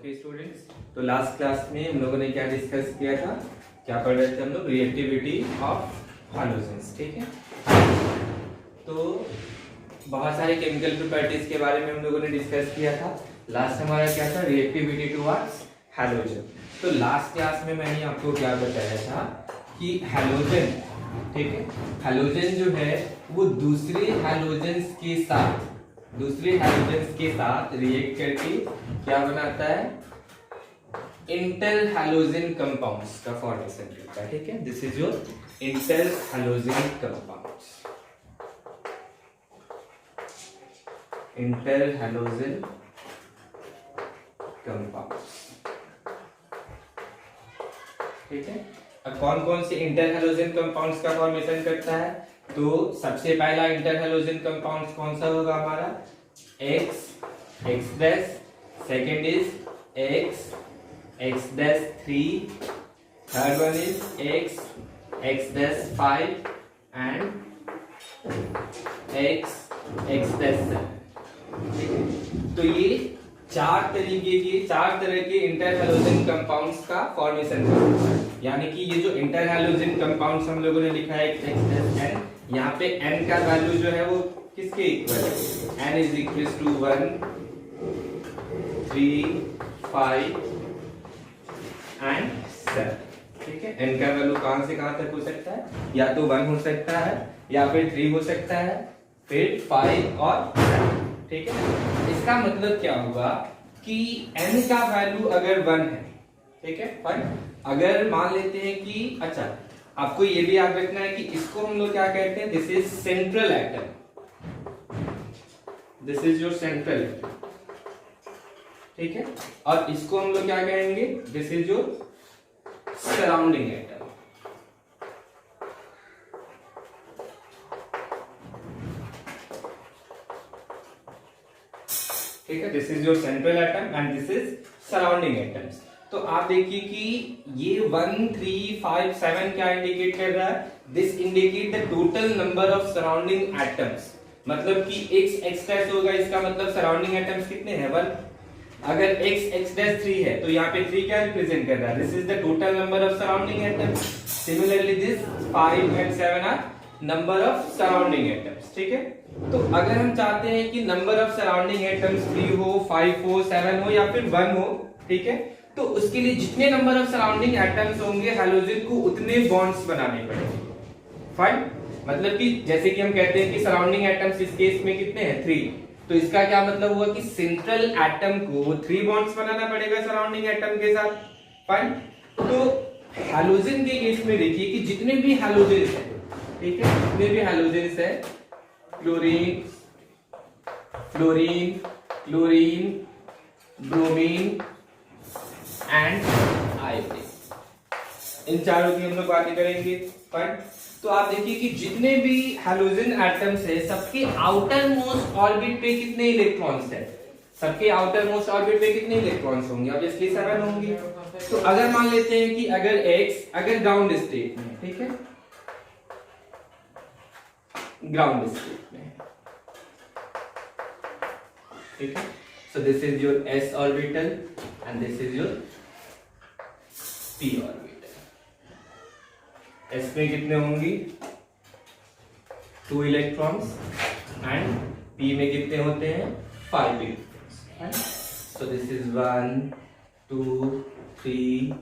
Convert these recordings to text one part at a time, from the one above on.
Okay students, तो last class में हम लोगों ने क्या डिस्कस किया था, क्या पढ़ रहे थे हम लोग, रिएक्टिविटी ऑफ हैलोजेंस। ठीक है, तो बहुत सारे केमिकल प्रॉपर्टीज के बारे में हम लोगों ने डिस्कस किया था। लास्ट हमारा क्या था, रिएक्टिविटी टुवर्ड्स हैलोजन। तो लास्ट क्लास में मैंने आपको क्या बताया था कि हैलोजन, ठीक है, हैलोजन जो है वो दूसरे हैलोजेंस के साथ रिएक्ट करके क्या बनाता है, इंटर हैलोजन कंपाउंड्स का फॉर्मेशन करता है। ठीक है, this is your inter halogen compounds, inter halogen compounds. ठीक है, अब कौन कौन से इंटर हैलोजन कंपाउंड्स का फॉर्मेशन करता है, तो सबसे पहला इंटर हैलोजन कंपाउंड्स कौन सा होगा हमारा, X, X', second is X, X'3, third one is X, X'5 and X, X'7। तो ये चार तरह के इंटर हैलोजन कंपाउंड्स का फॉर्मेशन करता है। यानी कि ये जो इंटर हैलोजन कंपाउंड्स हम लोगों ने लिखा है X', यहाँ पे N का वैल्यू जो है वो किसके इक्वल है, N is equal to 1, 3, 5 and 7। ठीक है, N का वैल्यू कहां से कहां तक हो सकता है, या तो 1 हो सकता है, या फिर 3 हो सकता है, फिर 5 और 7। ठीक है, इसका मतलब क्या हुआ कि N का वैल्यू अगर 1 है, ठीक है, फाइन, अगर मान लेते हैं कि, अच्छा आपको ये भी याद रखना है कि इसको हम लोग क्या कहते हैं, this is central atom, this is your central atom. ठीक है, और इसको हम लोग क्या कहेंगे, this is your surrounding atom. ठीक है, this is your central atom and this is surrounding atoms. तो आप देखिए कि ये 1, 3, 5, 7 क्या इंडिकेट कर रहा है, this indicate the total number of surrounding atoms. मतलब कि X होगा, इसका मतलब सराउंडिंग एटम्स कितने हैं, 1। अगर X'3 है तो यहाँ पे 3 क्या रिप्रेजेंट कर रहा है, this is the total number of surrounding atoms. Similarly this 5 and 7 are number of surrounding atoms. ठीक है, तो अगर हम चाहते हैं कि नंबर ऑफ सराउंडिंग एटम्स 3 हो, 5 हो, 7 हो या फिर 1 हो, ठीक है, तो उसके लिए जितने नंबर ऑफ सराउंडिंग एटम्स होंगे हैलोजन को उतने बॉन्ड्स बनाने पड़ेंगे। फाइन, मतलब कि जैसे कि हम कहते हैं कि सराउंडिंग एटम्स इस केस में कितने हैं, 3, तो इसका क्या मतलब हुआ कि सेंट्रल एटम को 3 बॉन्ड्स बनाना पड़ेगा सराउंडिंग एटम के साथ। फाइन, तो हैलोजन के केस में देखिए कि जितने भी हैलोजेंस हैं, ठीक है, जितने भी हैलोजेंस है, chlorine, fluorine, chlorine, bromine and iodine, इन चारों की हम लोग बातें करेंगे। फाइन, तो आप देखिए कि जितने भी हैलोजन एटम्स है सबके आउटर मोस्ट ऑर्बिट पे कितने इलेक्ट्रॉन्स है, सबके आउटर मोस्ट ऑर्बिट पे कितने इलेक्ट्रॉन्स होंगे, ऑब्वियसली 7 होंगे। तो अगर मान लेते हैं कि अगर X अगर ग्राउंड स्टेट में, ठीक है, ग्राउंड स्टेट में, ठीक है, so this is your s orbital and this is your p orbital. s में कितने होंगी, 2 इलेक्ट्रॉन्स एंड p में कितने होते हैं, 5 electrons. So this is 1, 2, 3,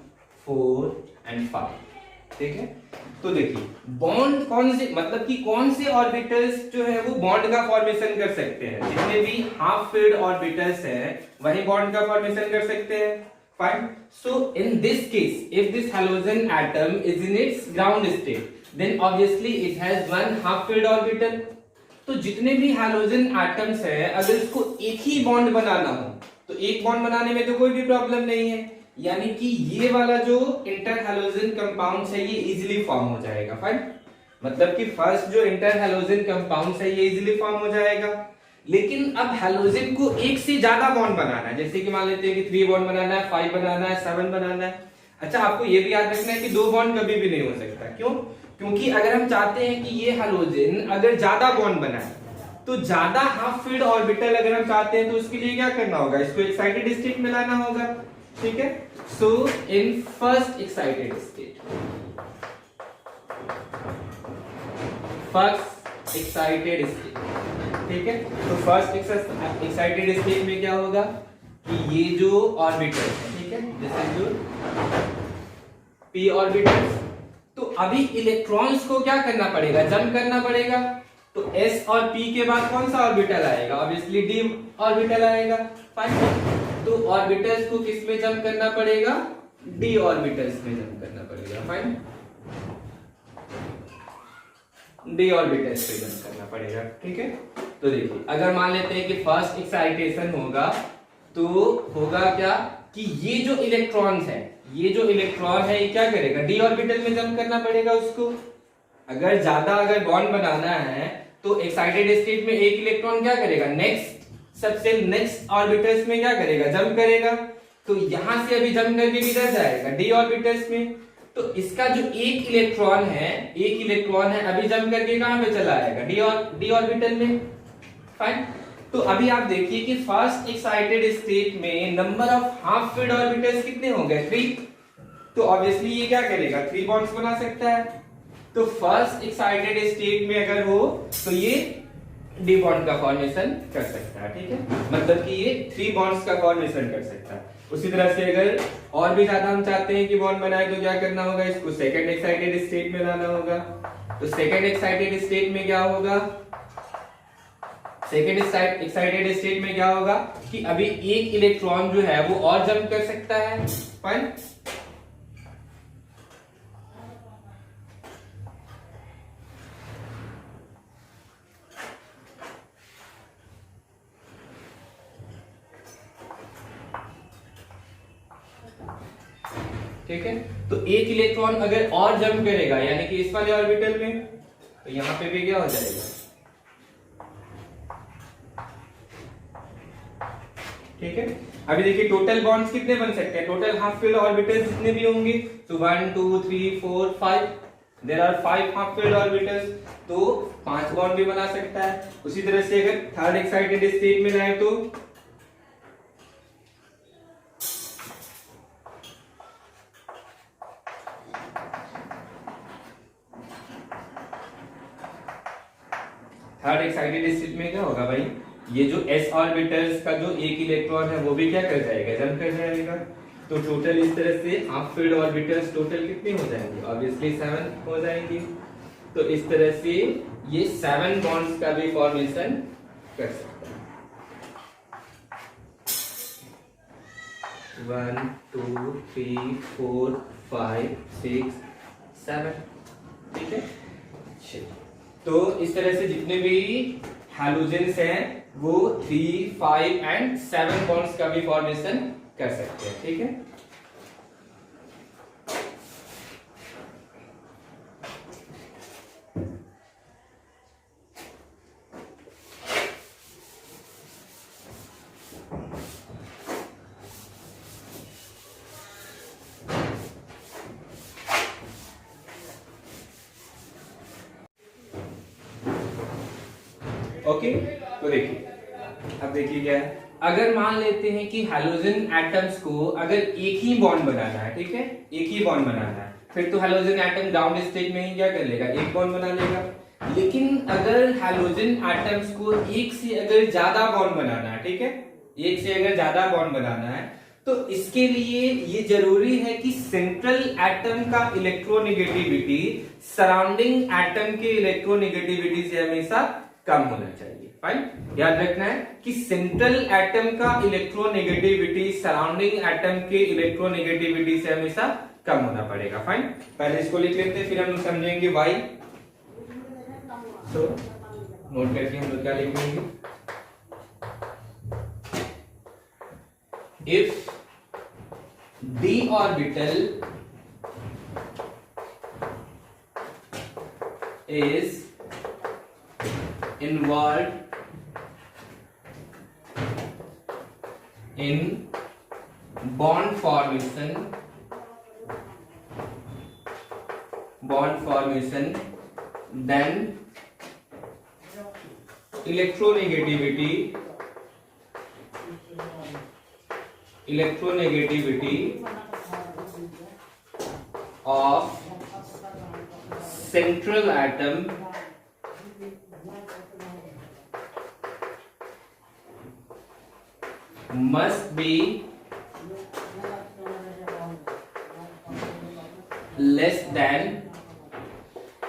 4 and 5। ठीक है, तो देखिए बॉन्ड कौन से, मतलब कि कौन से ऑर्बिटल्स जो है वो बॉन्ड का फॉर्मेशन कर सकते हैं, जितने भी हाफ फिल्ड ऑर्बिटल्स हैं वही बॉन्ड का फॉर्मेशन कर सकते हैं। Fine, so in this case if this halogen atom is in its ground state then obviously it has 1 half filled orbital. तो जितने भी हैलोजन एटम्स हैं अगर इसको एक ही बॉन्ड बनाना हो तो एक बॉन्ड बनाने में तो कोई भी प्रॉब्लम नहीं है, यानी कि ये वाला जो इंटर हैलोजन कंपाउंड्स है ये इजीली फॉर्म हो जाएगा। फाइन, मतलब कि फर्स्ट जो इंटर हैलोजन कंपाउंड्स है ये इजीली फॉर्म हो जाएगा। लेकिन अब हैलोजन को एक से ज्यादा बॉन्ड बनाना है, जैसे कि मान लेते हैं कि 3 बॉन्ड बनाना है, 5 बनाना है, 7 बनाना है। अच्छा, आपको ये भी याद रखना है कि 2 बॉन्ड कभी भी नहीं हो सकता। क्यों? क्योंकि अगर हम चाहते हैं कि ये हैलोजन अगर ज्यादा बॉन्ड बनाए तो ज्यादा हाफ फील्ड ऑर्बिटल अगर हम चाहते हैं तो उसके लिए क्या करना होगा, इसको एक्साइटेड स्टेट में लाना होगा, ठीक है। So in first excited state, first excited state, ठीक है। तो फर्स्ट एक्साइटेड स्टेट में क्या होगा कि ये जो ऑर्बिटल है, ठीक है, this is your P orbital. तो अभी इलेक्ट्रॉन्स को क्या करना पड़ेगा, जंप करना पड़ेगा। तो s और p के बाद कौन सा ऑर्बिटल आएगा, ऑब्वियसली d ऑर्बिटल आएगा, फाइन। तो ऑर्बिटल्स को किस में जंप करना पड़ेगा, d ऑर्बिटल्स में जंप करना पड़ेगा, फाइन, d ऑर्बिटल्स पे जंप करना पड़ेगा, ठीक है। तो देखिए अगर मान लेते हैं कि फर्स्ट एक्साइटेशन होगा तो होगा क्या कि ये जो इलेक्ट्रॉन्स है, ये जो इलेक्ट्रॉन है ये क्या करेगा, d ऑर्बिटल में जंप करना पड़ेगा उसको। अगर ज्यादा अगर बॉन्ड बनाना है तो एक्साइटेड स्टेट में एक इलेक्ट्रॉन क्या करेगा, नेक्स्ट सबसे नेक्स्ट ऑर्बिटल्स में क्या करेगा, जंप करेगा। तो यहां से अभी जंप करके किधर जाएगा, d ऑर्बिटल्स में। तो इसका जो एक इलेक्ट्रॉन है अभी जंप करके कहां पे चला आएगा, d ऑर्बिटल में, फाइन। तो अभी आप देखिए कि फर्स्ट एक्साइटेड स्टेट में number of half filled orbitals कितने हो गए, 3। तो ऑब्वियसली ये क्या करेगा, 3 बॉन्ड्स बना सकता है। तो फर्स्ट एक्साइटेड स्टेट में अगर हो तो ये डी बॉन्ड का फॉर्मेशन कर सकता है, ठीक है, मतलब कि ये 3 बॉन्ड्स का फॉर्मेशन कर सकता है। उसी तरह से अगर और भी ज्यादा हम चाहते हैं कि बॉन्ड बनाए तो क्या करना होगा, इसको सेकंड एक्साइटेड स्टेट में लाना होगा। तो सेकंड एक्साइटेड स्टेट में क्या होगा, सेकंड एक्साइटेड स्टेट में क्या होगा कि अभी एक इलेक्ट्रॉन जो है वो और जंप कर सकता है, फाइन। ठीक है, तो एक इलेक्ट्रॉन अगर और जंप करेगा यानी कि इस वाले ऑर्बिटल में, तो यहां पे भी क्या हो जाएगा, ठीक है। अभी देखिए टोटल बॉन्ड्स कितने बन सकते हैं, टोटल हाफ फील्ड ऑर्बिटल्स जितने भी होंगे, तो 1 2 3 4 5, there are 5 half filled orbitals, तो 5 बॉन्ड भी बना सकता है। उसी तरह से अगर थर्ड एक्साइटेड स्टेट में जाए तो थर्ड एक्साइटेड स्टेट में क्या होगा भाई, ये जो s ऑर्बिटल्स का जो एक इलेक्ट्रॉन है वो भी क्या कर जाएगा, जंप कर जाएगा। तो टोटल इस तरह से हाफ फील्ड ऑर्बिटल्स टोटल कितने हो जाएंगे, ऑब्वियसली 7 हो जाएंगे। तो इस तरह से ये 7 बॉन्ड्स का भी फॉर्मेशन कर सकता है, 1 2 3 4 5 6 7, ठीक है। तो इस तरह से जितने भी हैलोजेंस हैं वो 3 5 एंड 7 बॉन्ड्स का भी फॉर्मेशन कर सकते हैं, ठीक है। ओके, तो देखिए अब देखिए क्या है, अगर मान लेते हैं कि हैलोजन एटम्स को अगर एक ही बॉन्ड बनाना है, ठीक है, एक ही बॉन्ड बनाना है, फिर तो हैलोजन एटम ग्राउंड स्टेट में ही क्या कर लेगा, एक बॉन्ड बना लेगा। लेकिन अगर हैलोजन एटम्स को एक से अगर ज्यादा बॉन्ड बनाना है, ठीक है, एक से अगर ज्यादा बॉन्ड बनाना है, तो इसके लिए ये जरूरी है कि सेंट्रल एटम का इलेक्ट्रोनेगेटिविटी सराउंडिंग एटम के इलेक्ट्रोनेगेटिविटी से हमेशा कम होना चाहिए, फाइन। याद रखना है कि सेंट्रल एटम का इलेक्ट्रोनेगेटिविटी सराउंडिंग एटम के इलेक्ट्रोनेगेटिविटी से हमेशा कम होना पड़ेगा, फाइन। पहले इसको लिख लेते हैं फिर हम समझेंगे वाई। तो नोट करके हम लोग क्या लिखेंगे, if d orbital is involved in bond formation, then electronegativity of central atom must be less than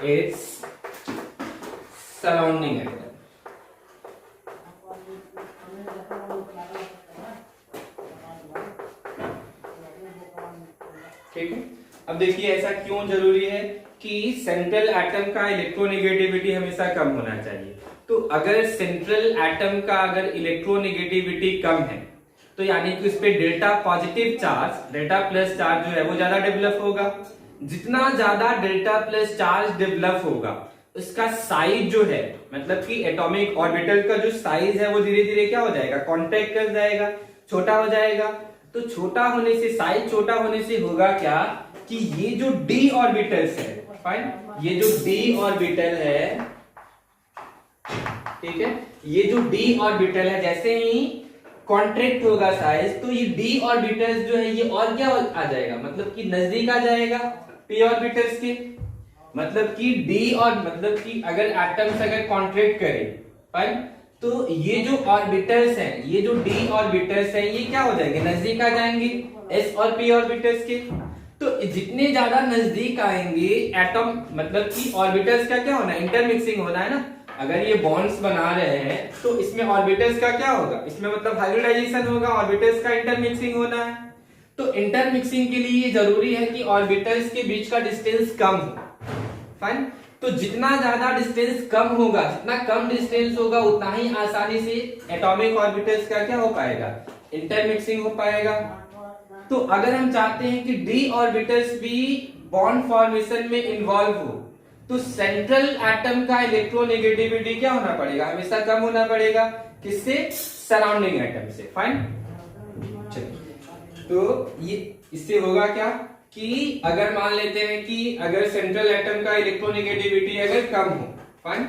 its surrounding atom. ठीक है, अब देखिए ऐसा क्यों जरूरी है कि सेंट्रल एटम का इलेक्ट्रोनेगेटिविटी हमेशा कम होना चाहिए। तो अगर सेंट्रल एटम का अगर इलेक्ट्रोनेगेटिविटी कम है तो यानी कि उस पे delta positive charge, delta plus charge जो है वो ज्यादा डेवलप होगा। जितना ज्यादा डेल्टा प्लस चार्ज डेवलप होगा उसका साइज जो है, मतलब कि एटॉमिक ऑर्बिटल का जो साइज है वो धीरे धीरे क्या हो जाएगा, कॉन्ट्रैक्ट कर जाएगा, छोटा हो जाएगा। तो छोटा होने से, साइज छोटा होने से होगा क्या कि ये जो डी ऑर्बिटल्स है, फाइन, ये जो डी ऑर्बिटल है, ठीक है, ये जो डी ऑर्बिटल है जैसे ही कॉन्ट्रैक्ट होगा साइज तो ये डी ऑर्बिटल्स जो है ये और क्या आ जाएगा, मतलब कि नजदीक आ जाएगा पी ऑर्बिटल्स के। मतलब कि डी और मतलब कि अगर एटम्स अगर कॉन्ट्रैक्ट करें, फाइन, तो ये जो ऑर्बिटल्स हैं, ये जो डी ऑर्बिटल्स हैं ये क्या हो जाएंगे, नजदीक आ जाएंगे एस और पी ऑर्बिटल्स के। तो जितने ज्यादा नजदीक आएंगे एटम, मतलब कि ऑर्बिटल्स का क्या होना है, इंटरमिक्सिंग होना है ना। अगर ये बॉन्ड्स बना रहे हैं तो इसमें ऑर्बिटल्स का क्या होगा, इसमें मतलब हाइब्रिडाइजेशन होगा, ऑर्बिटल्स का इंटरमिक्सिंग होना है। तो इंटरमिक्सिंग के लिए जरूरी है कि ऑर्बिटल्स के बीच का डिस्टेंस कम हो, फाइन। तो जितना ज्यादा डिस्टेंस कम होगा, जितना कम डिस्टेंस होगा उतना ही आसानी से एटॉमिक ऑर्बिटल्स का क्या हो पाएगा, इंटरमिक्सिंग हो पाएगा। तो अगर हम चाहते हैं कि डी ऑर्बिटल्स भी बॉन्ड फॉर्मेशन में इन्वॉल्व हो तो सेंट्रल एटम का इलेक्ट्रोनेगेटिविटी क्या होना पड़ेगा, हमेशा कम होना पड़ेगा, किससे, सराउंडिंग एटम से, फाइन। तो ये इससे होगा क्या कि अगर मान लेते हैं कि अगर सेंट्रल एटम का इलेक्ट्रोनेगेटिविटी अगर कम हो, fine,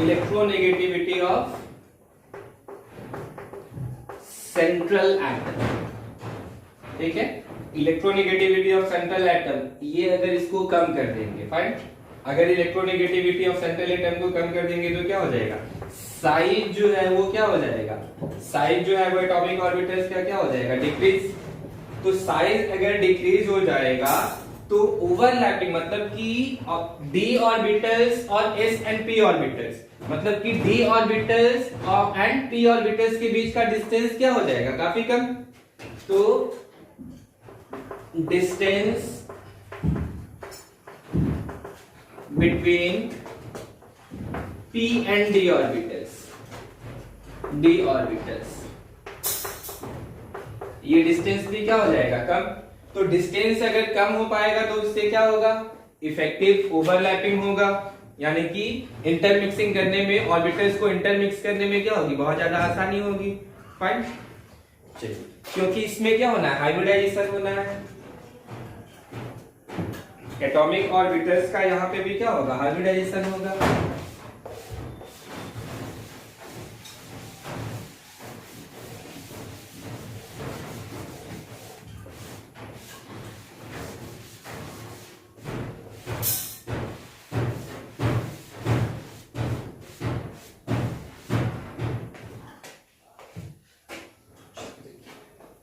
electronegativity of central atom, ठीक है, इलेक्ट्रोनेगेटिविटी ऑफ सेंट्रल एटम, ये अगर इसको कम कर देंगे, फाइन, अगर इलेक्ट्रोनेगेटिविटी ऑफ सेंट्रल एटम को कम कर देंगे तो क्या हो जाएगा, साइज जो है वो क्या हो जाएगा, साइज जो है वो एटॉमिक ऑर्बिटल्स का क्या हो जाएगा, डिक्रीज। तो साइज अगर डिक्रीज हो जाएगा तो ओवरलैपिंग, मतलब कि डी ऑर्बिटल्स और एस एंड पी ऑर्बिटल्स, मतलब कि D orbitals and P orbitals के बीच का डिस्टेंस क्या हो जाएगा, काफी कम। तो distance between p and d orbitals, ये डिस्टेंस भी क्या हो जाएगा, कम। तो डिस्टेंस अगर कम हो पाएगा तो उससे क्या होगा, इफेक्टिव ओवरलैपिंग होगा, यानी कि इंटरमिक्सिंग करने में, ऑर्बिटल्स को इंटरमिक्स करने में क्या होगी, बहुत ज्यादा आसानी होगी, फाइन। चलिए, क्योंकि इसमें क्या होना है, हाइब्रिडाइजेशन होना है, एटॉमिक ऑर्बिटल्स का यहाँ पे भी क्या होगा, हाइब्रिडाइजेशन होगा।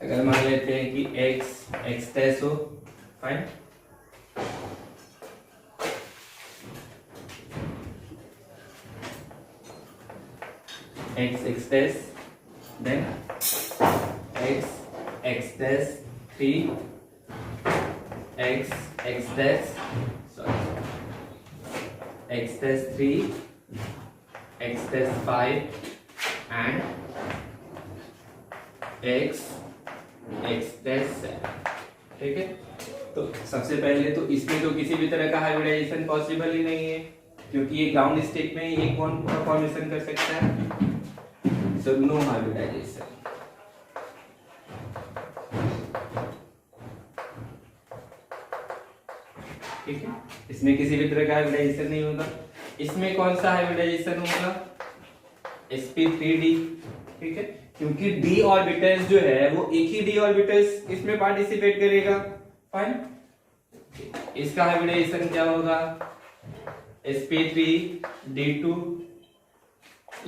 अगर मान लेते हैं कि x टेस्ट हो, fine, x test, then x test 3, x test, sorry, x test 3, x test 5 and x test 7, ठीक है। तो सबसे पहले तो इसमें तो किसी भी तरह का हाइब्रिडाइजेशन पॉसिबल ही नहीं है, क्योंकि ये ग्राउंड स्टेट में एक बॉन्ड का फॉर्मेशन कर सकता है, सो नो हाइब्रिडाइजेशन। इसमें किसी भी तरह का हाइब्रिडाइजेशन नहीं होगा। इसमें कौन सा हाइब्रिडाइजेशन होगा? sp3d, ठीक है, क्योंकि d ऑर्बिटल्स जो है वो एक ही d ऑर्बिटल्स इसमें पार्टिसिपेट करेगा। फाइन, इसका हाइब्रिडाइजेशन क्या होगा? sp3d2।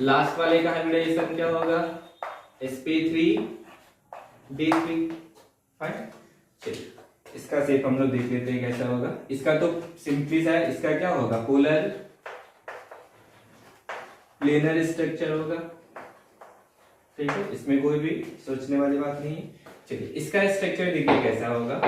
लास्ट वाले का हाइब्रिडाइजेशन क्या होगा? sp3d3। फाइन, चलिए इसका शेप हम लोग देख लेते हैं कैसा होगा। इसका तो सिंपली सा है, इसका क्या होगा? पोलर प्लेनर स्ट्रक्चर होगा, ठीक है, इसमें कोई भी सोचने वाली बात नहीं है। चलिए इसका स्ट्रक्चर देखिए कैसा होगा।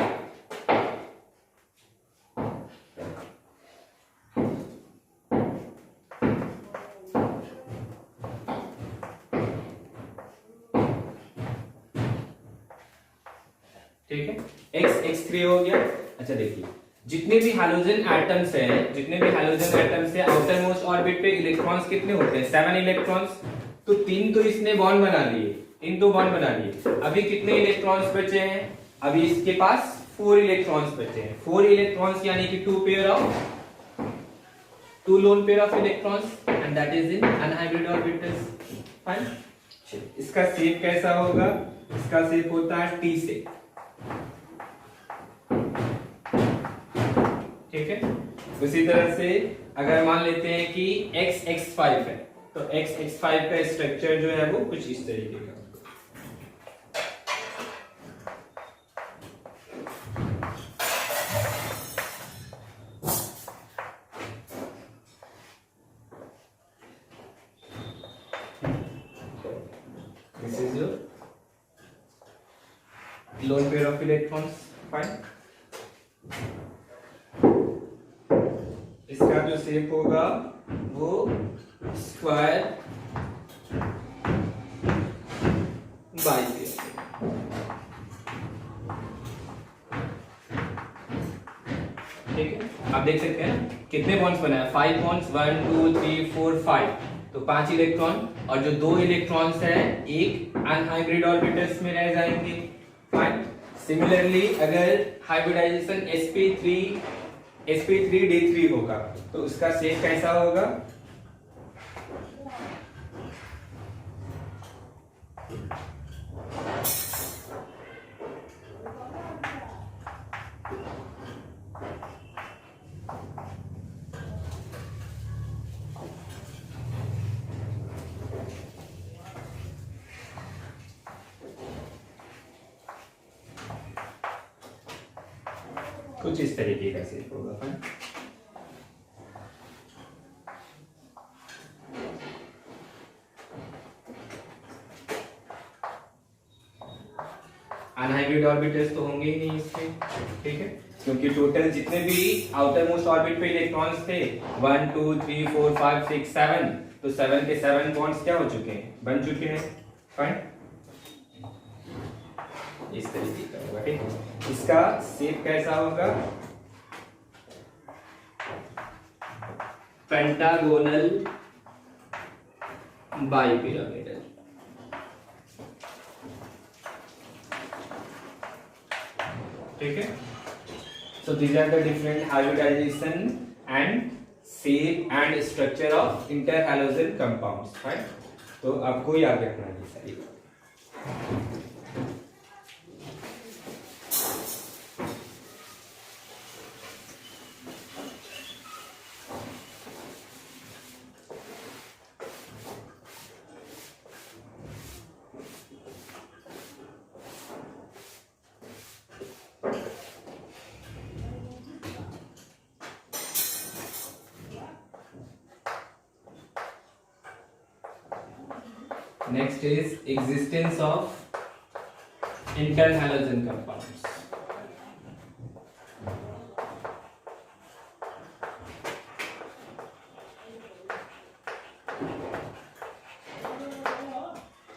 ठीक है, x3 हो गया। अच्छा देखिए, जितने भी हाइड्रोजन एटम्स है आउटर मोस्ट ऑर्बिट पे इलेक्ट्रॉन्स कितने होते हैं? 7 इलेक्ट्रॉन्स। तो 3 तो इसने बॉन्ड बना लिए, इन 2 बॉन्ड बना लिए। अभी कितने इलेक्ट्रॉन्स बचे हैं? अभी इसके पास 4 इलेक्ट्रॉन्स बचे हैं। 4 इलेक्ट्रॉन्स यानी कि 2 lone pair of electrons and that is in unhybrid orbitals. Fine, इसका शेप कैसा होगा? इसका शेप होता है टी शेप, ठीक है। उसी तरह से अगर मान लेते हैं कि x5 है, तो x5 का स्ट्रक्चर जो है वो कुछ इस तरीके का। This is your lone pair of electrons. Fine, इसका जो शेप होगा वो स्क्वायर बाइपेयर। ठीक है, आप देख सकते हैं कितने बॉन्ड्स बना है? 5 बॉन्ड्स, 1 2 3 4 5, तो 5 इलेक्ट्रॉन, और जो 2 इलेक्ट्रॉन्स है एक अनहाइब्रिड ऑर्बिटल्स में रह जाएंगे। फाइन, सिमिलरली अगर हाइब्रिडाइजेशन sp3d3 होगा तो उसका शेप कैसा होगा? कुछ इस तरीके का शेप होगा। अनहाइब्रिड ऑर्बिटल्स तो होंगे ही नहीं इसके, ठीक है, क्योंकि टोटल जितने भी आउटर मोस्ट ऑर्बिट पे इलेक्ट्रॉन्स थे 1 2 3 4 5 6 7, तो 7 के 7 बॉन्ड्स क्या हो चुके हैं? बन चुके हैं। फाइन, इस तरीके का होगा, ठीक है। इसका शेप कैसा होगा? Pentagonal bipyramidal. ठीक है, so these are the different hybridization and shape and structure of interhalogen compounds, right? तो आपको याद रखना है सारी बात। Next is existence of interhalogen compounds.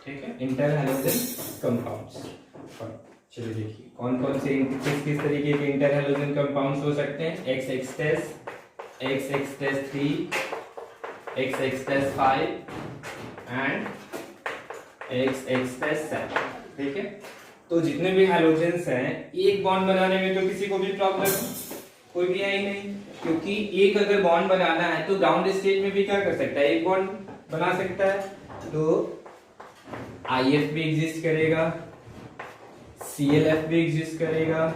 ठीक है, इंटरहैलोजन कंपाउंड्स। चलिए देखिए कौन कौन से किस तरीके के इंटरहैलोजन कंपाउंड्स हो सकते हैं? XX-3, XX-5 and XX-7। ठीक है, तो जितने भी हैलोजेंस हैं एक बॉन्ड बनाने में तो किसी को भी प्रॉब्लम कोई भी है ही नहीं, क्योंकि एक अगर बॉन्ड बनाना है तो ग्राउंड स्टेट में भी क्या कर सकता है, एक बॉन्ड बना सकता है। तो IF भी एग्जिस्ट करेगा, ClF भी एग्जिस्ट करेगा,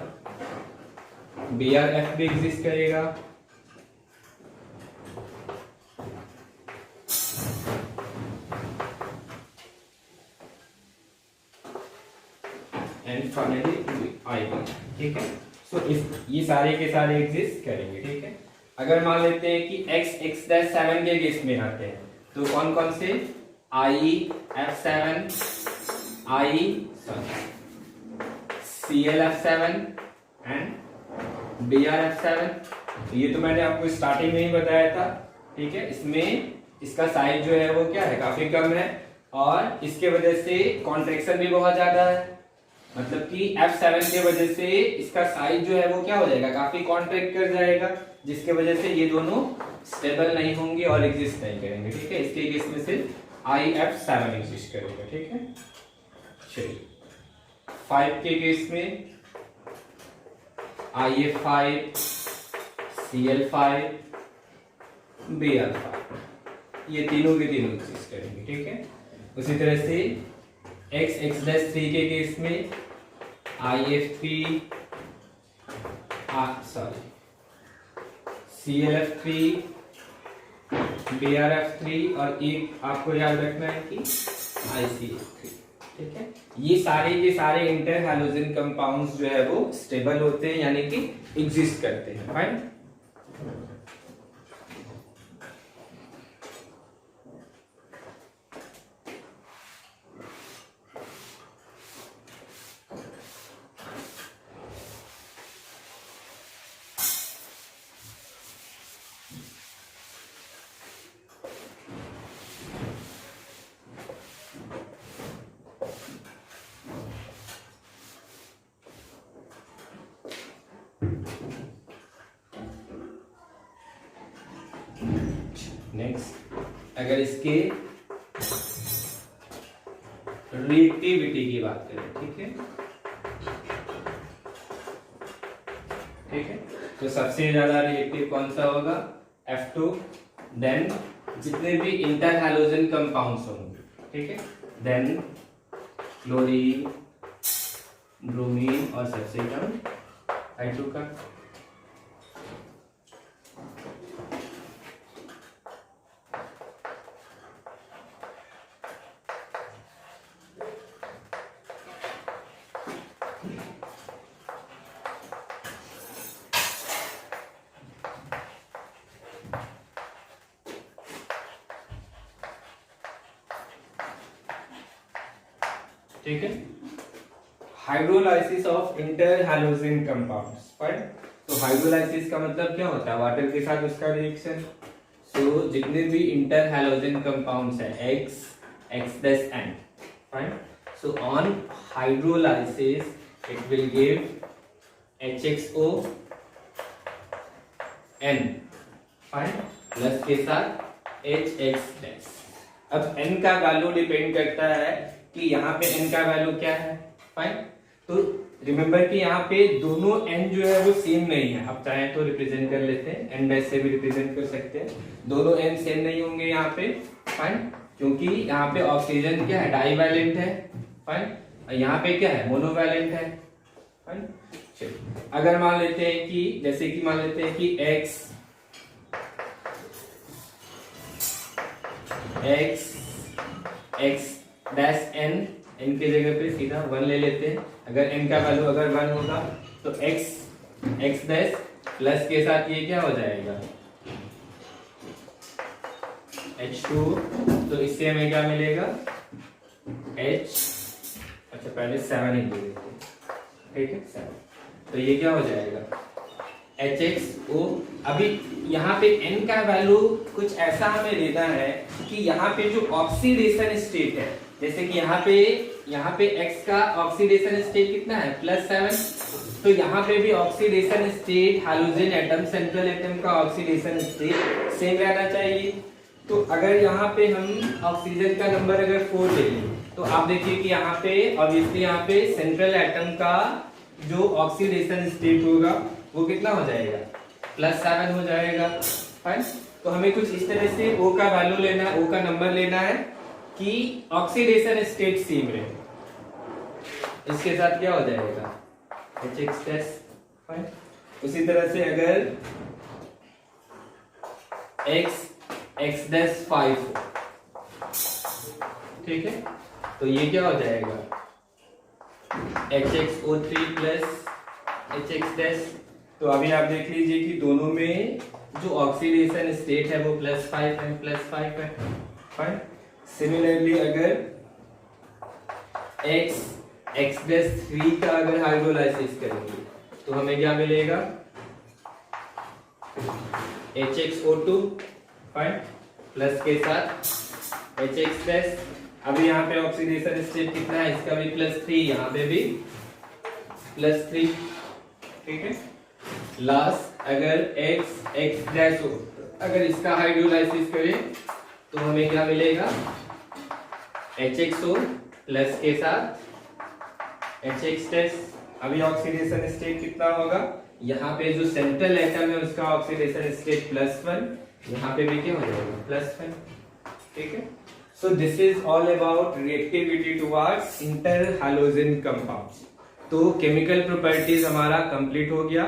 BrF भी एग्जिस्ट करेगा, एंड फाइनली IB। ठीक है, सो ये सारे के सारे एग्जिस्ट करेंगे। ठीक है, अगर मान लेते हैं कि x7 के केस में आते हैं तो कौन कौन से, IF7, ClF7 एंड BrF7। ये तो मैंने आपको स्टार्टिंग में ही बताया था। ठीक है, इसमें इसका साइज जो है वो क्या है, काफी कम है, और इसके वजह से कॉन्ट्रैक्शन भी बहुत ज्यादा है। मतलब कि F7 के वजह से इसका साइज जो है वो क्या हो जाएगा, काफी कॉन्ट्रैक्ट कर जाएगा, जिसके वजह से ये दोनों स्टेबल नहीं होंगे और एग्जिस्ट नहीं करेंगे। ठीक है, इसके केस में सिर्फ IF7 एग्जिस्ट करेगा। ठीक है, चलिए 5 के केस में IF5, CL5, BR5, ये तीनों के तीनों एग्जिस्ट करेंगे। ठीक है, उसी तरह से x3 के केस में IF3, ClF3, BrF3 और एक आपको याद रखना है कि ICF3। ठीक है, ये सारे के सारे इंटर हैलोजन कंपाउंड्स जो है वो स्टेबल होते हैं, यानी कि एग्जिस्ट करते हैं। फाइन, नेक्स्ट अगर इसके रिएक्टिविटी की बात करें। ठीक है, ठीक है, तो सबसे ज्यादा रिएक्टिव कौन सा होगा, F2। देन जितने भी इंटर हैलोजन कंपाउंड्स होंगे, ठीक है, देन क्लोरीन, ब्रोमीन और सबसे कम H2 का। ठीक है, hydrolysis of inter halogen compounds. Fine, तो हाइड्रोलाइसिस का मतलब क्या होता है, वाटर के साथ उसका रिएक्शन। सो जितने भी इंटर हैलोजन कंपाउंड्स है X10N, fine, so on hydrolysis it will give HXO N, fine, plus के साथ HX। अब N का वैल्यू डिपेंड करता है कि यहाँ पे n का वैल्यू क्या है। फाइन, तो रिमेंबर कि यहाँ पे दोनों n जो है वो सेम नहीं है। आप चाहें तो रिप्रेजेंट कर लेते हैं, n डैश से भी रिप्रेजेंट कर सकते हैं। दोनों n सेम नहीं होंगे यहाँ पे। फाइन, क्योंकि यहाँ पे ऑक्सीजन क्या है, डाईवैलेंट है। फाइन, यहाँ पे क्या है, मोनोवैलेंट है। फाइन, चलिए अगर मान लेते हैं कि जैसे कि मान लेते हैं कि x डैश n की जगह पे सीधा 1 ले लेते हैं। अगर n का वैल्यू अगर 1 होगा तो x डैश प्लस के साथ ये क्या हो जाएगा, H2। तो इससे हमें क्या मिलेगा, H, अच्छा पहले 7 ही ले लेते हैं। ठीक है, 7, तो ये क्या हो जाएगा HXO। अभी यहाँ पे n का वैल्यू कुछ ऐसा हमें लेना है कि यहाँ पे जो ऑक्सीडेशन स्टेट है, जैसे कि यहाँ पे X का ऑक्सीडेशन स्टेट कितना है, +7। तो यहाँ पे भी oxidation state halogen atom, central atom का ऑक्सीडेशन स्टेट सेम रहना चाहिए। तो अगर यहाँ पे हम ऑक्सीजन का नंबर अगर 4 ले लें तो आप देखिए कि यहाँ पे ऑब्वियसली यहाँ पे सेंट्रल एटम का जो ऑक्सीडेशन स्टेट होगा वो कितना हो जाएगा, +7 हो जाएगा। फाइन। तो हमें कुछ इस तरह से O का वैल्यू लेना है, O का नंबर लेना है कि ऑक्सीडेशन स्टेट सेम रहे। इसके साथ क्या हो जाएगा HX'। फाइन। उसी तरह से अगर X 5 हो, ठीक है, तो ये क्या हो जाएगा HXO3 प्लस HX'। तो अभी आप देख लीजिए कि दोनों में जो ऑक्सीडेशन स्टेट है वो +5 है, +5 है। फाइन। सिमिलरली अगर X3 का अगर हाइड्रोलाइसिस करेंगे तो हमें क्या मिलेगा HXO2। फाइन। प्लस के साथ HX'। अभी यहाँ पे ऑक्सीडेशन स्टेट कितना है, इसका भी +3, यहाँ पे भी +3, ठीक है। लास्ट अगर X हो, अगर इसका हाइड्रोलाइसिस करें तो हमें क्या मिलेगा HXO प्लस के साथ HX'। अभी ऑक्सीडेशन स्टेट कितना होगा, यहाँ पे जो सेंट्रल एटम है उसका ऑक्सीडेशन स्टेट +1, यहाँ पे भी क्या हो जाएगा +1, ठीक है। So this is all about reactivity towards inter halogen compounds. तो केमिकल प्रॉपर्टीज हमारा कंप्लीट हो गया।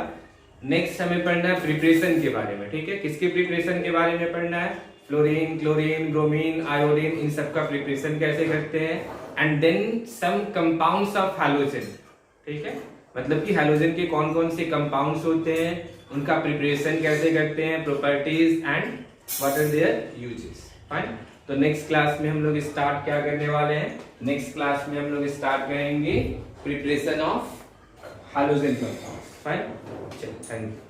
नेक्स्ट हमें पढ़ना है प्रिपरेशन के बारे में, ठीक है। किसके प्रिपरेशन के बारे में पढ़ना है, फ्लोरीन, क्लोरीन, ब्रोमीन, आयोडीन, इन सब का प्रिपरेशन कैसे करते हैं, and then some compounds of halogen, ठीक है। मतलब कि हैलोजन के कौन कौन से कंपाउंड्स होते हैं, उनका प्रिपरेशन कैसे करते हैं, properties and what are their uses. Fine. तो नेक्स्ट क्लास में हम लोग स्टार्ट क्या करने वाले हैं, नेक्स्ट क्लास में हम लोग स्टार्ट करेंगे preparation of halogen compounds. Fine. चलो, थैंक यू।